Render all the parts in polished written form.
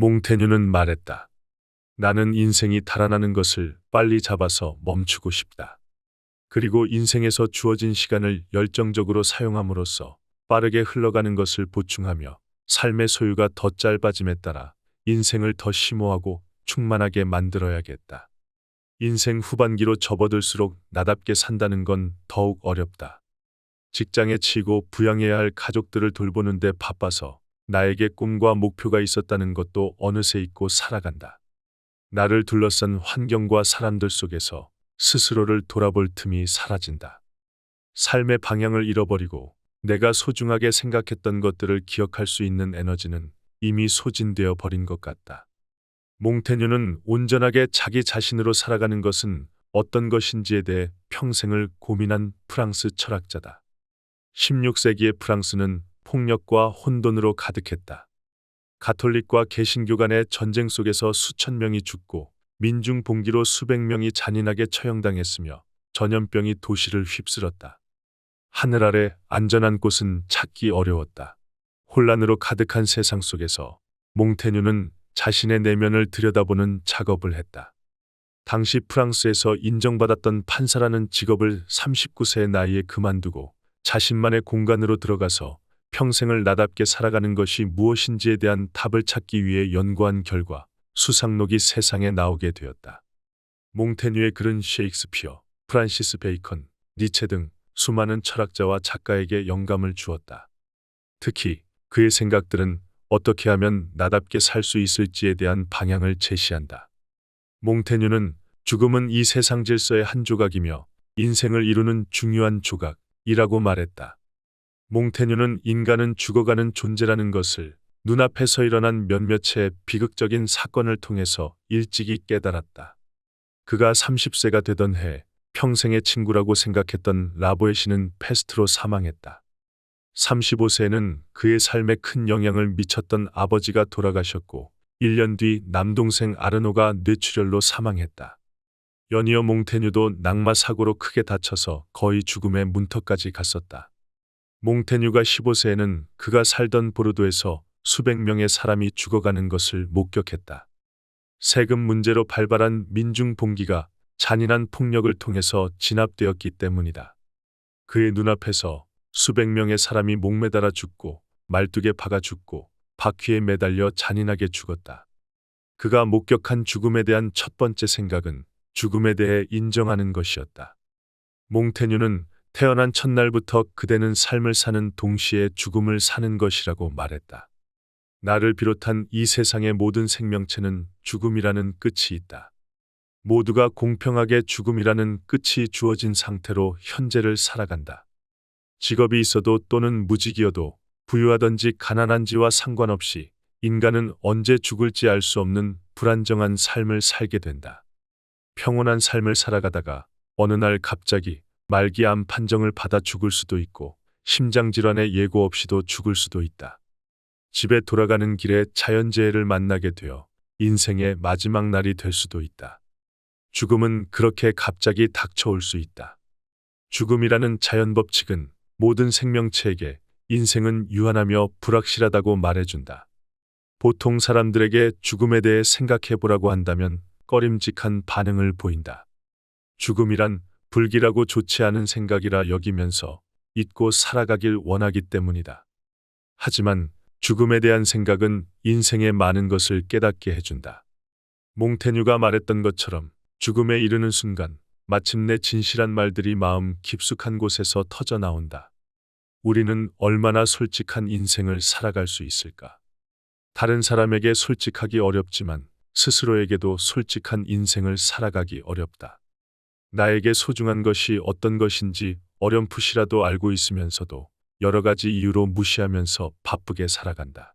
몽테뉴는 말했다. 나는 인생이 달아나는 것을 빨리 잡아서 멈추고 싶다. 그리고 인생에서 주어진 시간을 열정적으로 사용함으로써 빠르게 흘러가는 것을 보충하며 삶의 소유가 더 짧아짐에 따라 인생을 더 심오하고 충만하게 만들어야겠다. 인생 후반기로 접어들수록 나답게 산다는 건 더욱 어렵다. 직장에 치이고 부양해야 할 가족들을 돌보는 데 바빠서 나에게 꿈과 목표가 있었다는 것도 어느새 잊고 살아간다. 나를 둘러싼 환경과 사람들 속에서 스스로를 돌아볼 틈이 사라진다. 삶의 방향을 잃어버리고 내가 소중하게 생각했던 것들을 기억할 수 있는 에너지는 이미 소진되어 버린 것 같다. 몽테뉴는 온전하게 자기 자신으로 살아가는 것은 어떤 것인지에 대해 평생을 고민한 프랑스 철학자다. 16세기의 프랑스는 폭력과 혼돈으로 가득했다. 가톨릭과 개신교 간의 전쟁 속에서 수천 명이 죽고 민중 봉기로 수백 명이 잔인하게 처형당했으며 전염병이 도시를 휩쓸었다. 하늘 아래 안전한 곳은 찾기 어려웠다. 혼란으로 가득한 세상 속에서 몽테뉴는 자신의 내면을 들여다보는 작업을 했다. 당시 프랑스에서 인정받았던 판사라는 직업을 39세의 나이에 그만두고 자신만의 공간으로 들어가서 평생을 나답게 살아가는 것이 무엇인지에 대한 답을 찾기 위해 연구한 결과 수상록이 세상에 나오게 되었다. 몽테뉴의 글은 셰익스피어, 프란시스 베이컨, 니체 등 수많은 철학자와 작가에게 영감을 주었다. 특히 그의 생각들은 어떻게 하면 나답게 살 수 있을지에 대한 방향을 제시한다. 몽테뉴는 죽음은 이 세상 질서의 한 조각이며 인생을 이루는 중요한 조각이라고 말했다. 몽테뉴는 인간은 죽어가는 존재라는 것을 눈앞에서 일어난 몇몇의 비극적인 사건을 통해서 일찍이 깨달았다. 그가 30세가 되던 해 평생의 친구라고 생각했던 라보에시는 패스트로 사망했다. 35세에는 그의 삶에 큰 영향을 미쳤던 아버지가 돌아가셨고 1년 뒤 남동생 아르노가 뇌출혈로 사망했다. 연이어 몽테뉴도 낙마 사고로 크게 다쳐서 거의 죽음의 문턱까지 갔었다. 몽테뉴가 15세에는 그가 살던 보르도에서 수백 명의 사람이 죽어가는 것을 목격했다. 세금 문제로 발발한 민중 봉기가 잔인한 폭력을 통해서 진압되었기 때문이다. 그의 눈앞에서 수백 명의 사람이 목매달아 죽고 말뚝에 박아 죽고 바퀴에 매달려 잔인하게 죽었다. 그가 목격한 죽음에 대한 첫 번째 생각은 죽음에 대해 인정하는 것이었다. 몽테뉴는 태어난 첫날부터 그대는 삶을 사는 동시에 죽음을 사는 것이라고 말했다. 나를 비롯한 이 세상의 모든 생명체는 죽음이라는 끝이 있다. 모두가 공평하게 죽음이라는 끝이 주어진 상태로 현재를 살아간다. 직업이 있어도 또는 무직이어도 부유하든지 가난한지와 상관없이 인간은 언제 죽을지 알 수 없는 불안정한 삶을 살게 된다. 평온한 삶을 살아가다가 어느 날 갑자기 말기암 판정을 받아 죽을 수도 있고 심장질환에 예고 없이도 죽을 수도 있다. 집에 돌아가는 길에 자연재해를 만나게 되어 인생의 마지막 날이 될 수도 있다. 죽음은 그렇게 갑자기 닥쳐올 수 있다. 죽음이라는 자연법칙은 모든 생명체에게 인생은 유한하며 불확실하다고 말해준다. 보통 사람들에게 죽음에 대해 생각해보라고 한다면 꺼림직한 반응을 보인다. 죽음이란 불길하고 좋지 않은 생각이라 여기면서 잊고 살아가길 원하기 때문이다. 하지만 죽음에 대한 생각은 인생의 많은 것을 깨닫게 해준다. 몽테뉴가 말했던 것처럼 죽음에 이르는 순간 마침내 진실한 말들이 마음 깊숙한 곳에서 터져 나온다. 우리는 얼마나 솔직한 인생을 살아갈 수 있을까? 다른 사람에게 솔직하기 어렵지만 스스로에게도 솔직한 인생을 살아가기 어렵다. 나에게 소중한 것이 어떤 것인지 어렴풋이라도 알고 있으면서도 여러 가지 이유로 무시하면서 바쁘게 살아간다.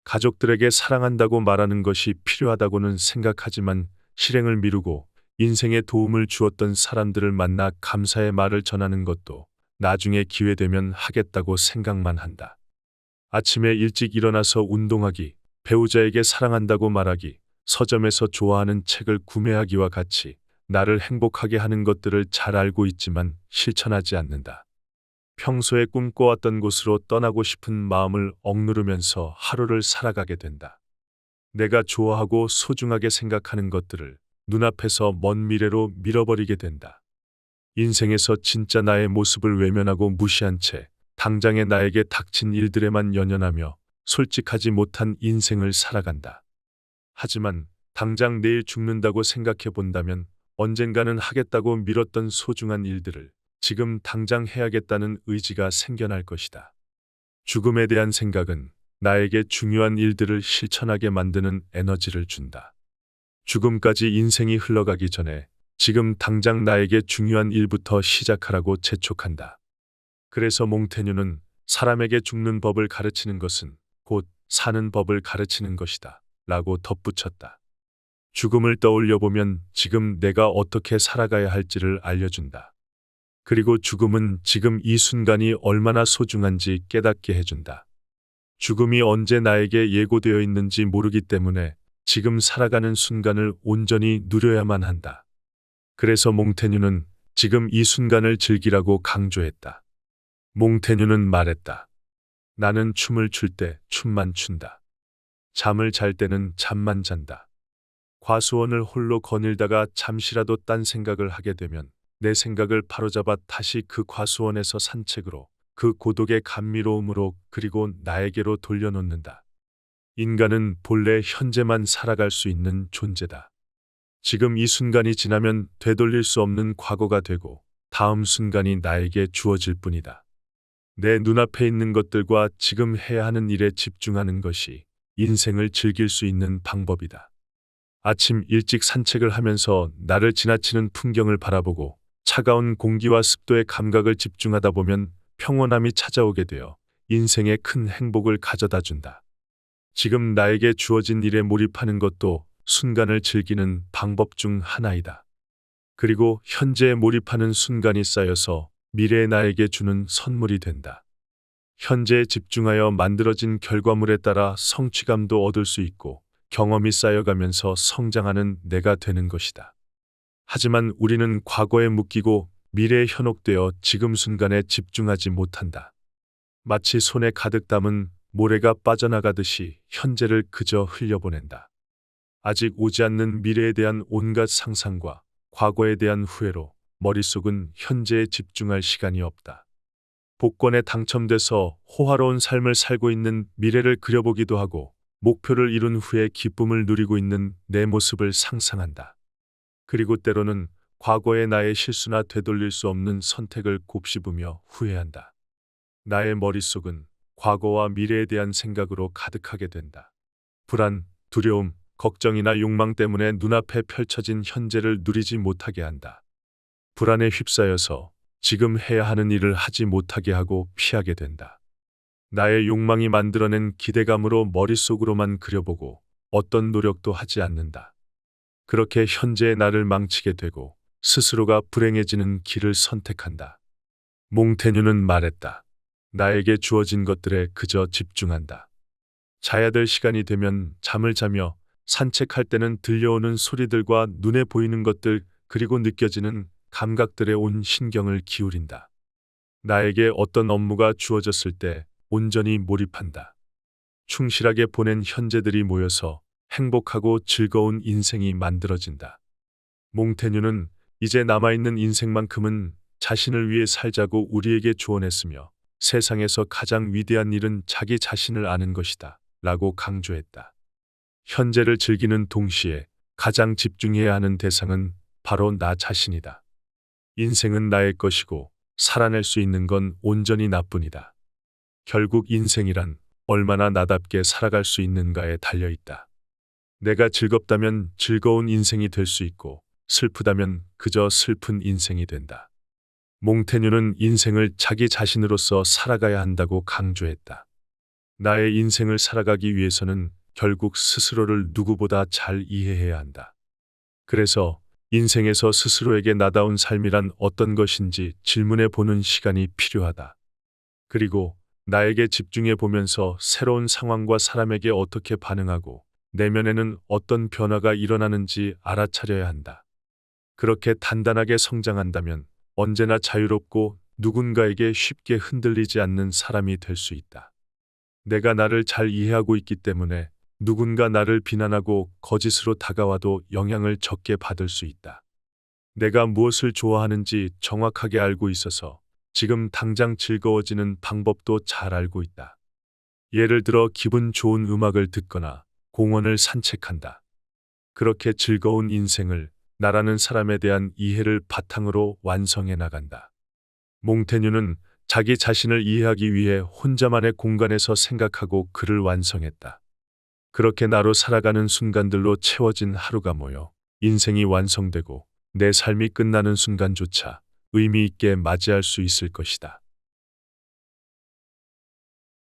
가족들에게 사랑한다고 말하는 것이 필요하다고는 생각하지만 실행을 미루고 인생에 도움을 주었던 사람들을 만나 감사의 말을 전하는 것도 나중에 기회되면 하겠다고 생각만 한다. 아침에 일찍 일어나서 운동하기, 배우자에게 사랑한다고 말하기, 서점에서 좋아하는 책을 구매하기와 같이 나를 행복하게 하는 것들을 잘 알고 있지만 실천하지 않는다. 평소에 꿈꿔왔던 곳으로 떠나고 싶은 마음을 억누르면서 하루를 살아가게 된다. 내가 좋아하고 소중하게 생각하는 것들을 눈앞에서 먼 미래로 밀어버리게 된다. 인생에서 진짜 나의 모습을 외면하고 무시한 채 당장의 나에게 닥친 일들에만 연연하며 솔직하지 못한 인생을 살아간다. 하지만 당장 내일 죽는다고 생각해 본다면 언젠가는 하겠다고 미뤘던 소중한 일들을 지금 당장 해야겠다는 의지가 생겨날 것이다. 죽음에 대한 생각은 나에게 중요한 일들을 실천하게 만드는 에너지를 준다. 죽음까지 인생이 흘러가기 전에 지금 당장 나에게 중요한 일부터 시작하라고 재촉한다. 그래서 몽테뉴는 사람에게 죽는 법을 가르치는 것은 곧 사는 법을 가르치는 것이다. 라고 덧붙였다. 죽음을 떠올려 보면 지금 내가 어떻게 살아가야 할지를 알려준다. 그리고 죽음은 지금 이 순간이 얼마나 소중한지 깨닫게 해준다. 죽음이 언제 나에게 예고되어 있는지 모르기 때문에 지금 살아가는 순간을 온전히 누려야만 한다. 그래서 몽테뉴는 지금 이 순간을 즐기라고 강조했다. 몽테뉴는 말했다. 나는 춤을 출 때 춤만 춘다. 잠을 잘 때는 잠만 잔다. 과수원을 홀로 거닐다가 잠시라도 딴 생각을 하게 되면 내 생각을 바로잡아 다시 그 과수원에서 산책으로 그 고독의 감미로움으로 그리고 나에게로 돌려놓는다. 인간은 본래 현재만 살아갈 수 있는 존재다. 지금 이 순간이 지나면 되돌릴 수 없는 과거가 되고 다음 순간이 나에게 주어질 뿐이다. 내 눈앞에 있는 것들과 지금 해야 하는 일에 집중하는 것이 인생을 즐길 수 있는 방법이다. 아침 일찍 산책을 하면서 나를 지나치는 풍경을 바라보고 차가운 공기와 습도의 감각을 집중하다 보면 평온함이 찾아오게 되어 인생에 큰 행복을 가져다 준다. 지금 나에게 주어진 일에 몰입하는 것도 순간을 즐기는 방법 중 하나이다. 그리고 현재에 몰입하는 순간이 쌓여서 미래의 나에게 주는 선물이 된다. 현재에 집중하여 만들어진 결과물에 따라 성취감도 얻을 수 있고 경험이 쌓여가면서 성장하는 내가 되는 것이다. 하지만 우리는 과거에 묶이고 미래에 현혹되어 지금 순간에 집중하지 못한다. 마치 손에 가득 담은 모래가 빠져나가듯이 현재를 그저 흘려보낸다. 아직 오지 않는 미래에 대한 온갖 상상과 과거에 대한 후회로 머릿속은 현재에 집중할 시간이 없다. 복권에 당첨돼서 호화로운 삶을 살고 있는 미래를 그려보기도 하고 목표를 이룬 후에 기쁨을 누리고 있는 내 모습을 상상한다. 그리고 때로는 과거의 나의 실수나 되돌릴 수 없는 선택을 곱씹으며 후회한다. 나의 머릿속은 과거와 미래에 대한 생각으로 가득하게 된다. 불안, 두려움, 걱정이나 욕망 때문에 눈앞에 펼쳐진 현재를 누리지 못하게 한다. 불안에 휩싸여서 지금 해야 하는 일을 하지 못하게 하고 피하게 된다. 나의 욕망이 만들어낸 기대감으로 머릿속으로만 그려보고 어떤 노력도 하지 않는다. 그렇게 현재의 나를 망치게 되고 스스로가 불행해지는 길을 선택한다. 몽테뉴는 말했다. 나에게 주어진 것들에 그저 집중한다. 자야 될 시간이 되면 잠을 자며 산책할 때는 들려오는 소리들과 눈에 보이는 것들 그리고 느껴지는 감각들에 온 신경을 기울인다. 나에게 어떤 업무가 주어졌을 때 온전히 몰입한다. 충실하게 보낸 현재들이 모여서 행복하고 즐거운 인생이 만들어진다. 몽테뉴는 이제 남아있는 인생만큼은 자신을 위해 살자고 우리에게 조언했으며 세상에서 가장 위대한 일은 자기 자신을 아는 것이다 라고 강조했다. 현재를 즐기는 동시에 가장 집중해야 하는 대상은 바로 나 자신이다. 인생은 나의 것이고 살아낼 수 있는 건 온전히 나뿐이다. 결국 인생이란 얼마나 나답게 살아갈 수 있는가에 달려있다. 내가 즐겁다면 즐거운 인생이 될 수 있고 슬프다면 그저 슬픈 인생이 된다. 몽테뉴는 인생을 자기 자신으로서 살아가야 한다고 강조했다. 나의 인생을 살아가기 위해서는 결국 스스로를 누구보다 잘 이해해야 한다. 그래서 인생에서 스스로에게 나다운 삶이란 어떤 것인지 질문해 보는 시간이 필요하다. 그리고 나에게 집중해 보면서 새로운 상황과 사람에게 어떻게 반응하고 내면에는 어떤 변화가 일어나는지 알아차려야 한다. 그렇게 단단하게 성장한다면 언제나 자유롭고 누군가에게 쉽게 흔들리지 않는 사람이 될 수 있다. 내가 나를 잘 이해하고 있기 때문에 누군가 나를 비난하고 거짓으로 다가와도 영향을 적게 받을 수 있다. 내가 무엇을 좋아하는지 정확하게 알고 있어서 지금 당장 즐거워지는 방법도 잘 알고 있다. 예를 들어 기분 좋은 음악을 듣거나 공원을 산책한다. 그렇게 즐거운 인생을 나라는 사람에 대한 이해를 바탕으로 완성해 나간다. 몽테뉴는 자기 자신을 이해하기 위해 혼자만의 공간에서 생각하고 글을 완성했다. 그렇게 나로 살아가는 순간들로 채워진 하루가 모여 인생이 완성되고 내 삶이 끝나는 순간조차 의미 있게 맞이할 수 있을 것이다.